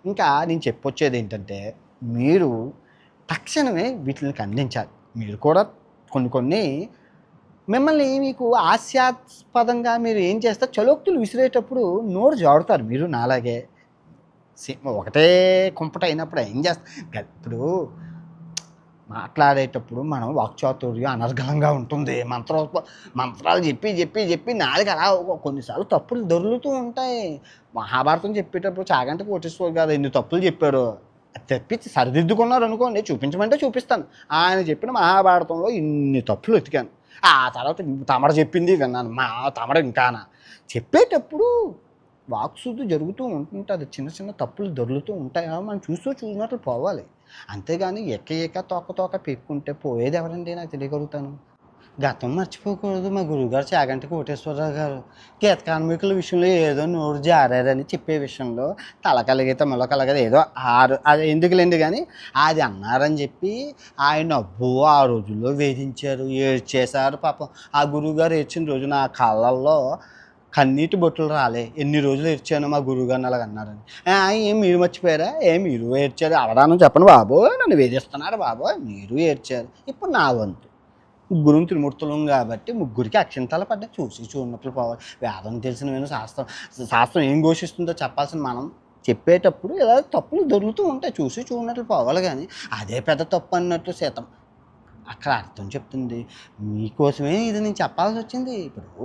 ఇంకా నేను చెప్పొచ్చేది ఏంటంటే, మీరు తక్షణమే వీటిల్ని ఖండించాలి. మీరు కూడా కొన్ని కొన్ని మీకు హాస్యాస్పదంగా మీరు ఏం చేస్తారు, చలోక్తులు విసిరేటప్పుడు నోరు జారుతారు మీరు నాలాగే. ఒకటే కుంపట అయినప్పుడు ఏం చేస్తా ఇప్పుడు మాట్లాడేటప్పుడు మనం వాక్చాతుర్యం అనర్గళంగా ఉంటుంది. మంత్రాలు చెప్పి చెప్పి చెప్పి నాలుక అలా కొన్నిసార్లు తప్పులు దొర్లుతూ ఉంటాయి. మహాభారతం చెప్పేటప్పుడు చాగంటి కోటేశ్వర్ గారు ఎన్ని తప్పులు చెప్పారో తెప్పించి సరిదిద్దుకున్నారు అనుకోండి, చూపించమంటే చూపిస్తాను. ఆయన చెప్పిన మహాభారతంలో ఇన్ని తప్పులు వెతికాను. ఆ తర్వాత తమరు చెప్పింది విన్నాను. తమరు ఇంకానా చెప్పేటప్పుడు వాక్శుద్ధి జరుగుతూ ఉంటుంటుంది. చిన్న చిన్న తప్పులు దొర్లుతూ ఉంటాయి. మనం చూసినట్లు పోవాలి. అంతేగాని ఎక్క తోక తోక పెక్కుంటే పోయేది ఎవరండి నాకు తెలియగలుగుతాను. గతం మర్చిపోకూడదు. మా గురువుగారు చాగంటి కోటేశ్వరరావు గారు గీత కార్మికుల విషయంలో ఏదో నోరు జారారని చెప్పే విషయంలో తల కలిగితే మొల కలగదు ఏదో అది ఎందుకులేండి, కానీ అది అన్నారని చెప్పి ఆయన అబ్బో ఆ రోజుల్లో వేధించారు, ఏడ్చేశారు. పాపం ఆ గురువుగారు ఏడ్చిన రోజు నా కళ్ళల్లో కన్నీటి బొట్టులు రాలే. ఎన్ని రోజులు ఏడ్చాను మా గురువుగారిని అలాగ అన్నారని. ఏం మీరు మర్చిపోయారా? మీరు ఏడ్చారు అవదానం చెప్పండి బాబోయ్, నన్ను వేధిస్తున్నారు బాబోయ్, మీరు ఏడ్చారు. ఇప్పుడు నా వంతు ముగ్గురు త్రిమూర్తులం కాబట్టి ముగ్గురికి అక్షింతలు పడ్డాయి. చూసి చూడనట్లు పోవాలి. వేదం తెలిసిన శాస్త్రం ఏం ఘోషిస్తుందో చెప్పాల్సిన మనం చెప్పేటప్పుడు ఇలా తప్పులు దొరుకుతూ ఉంటాయి. చూసి చూడనట్లు పోవాలి, కానీ అదే పెద్ద తప్పు అన్నట్లు సీతం అక్కడ అర్థం చెప్తుంది. మీకోసమే ఇది నేను చెప్పాల్సి వచ్చింది. ఇప్పుడు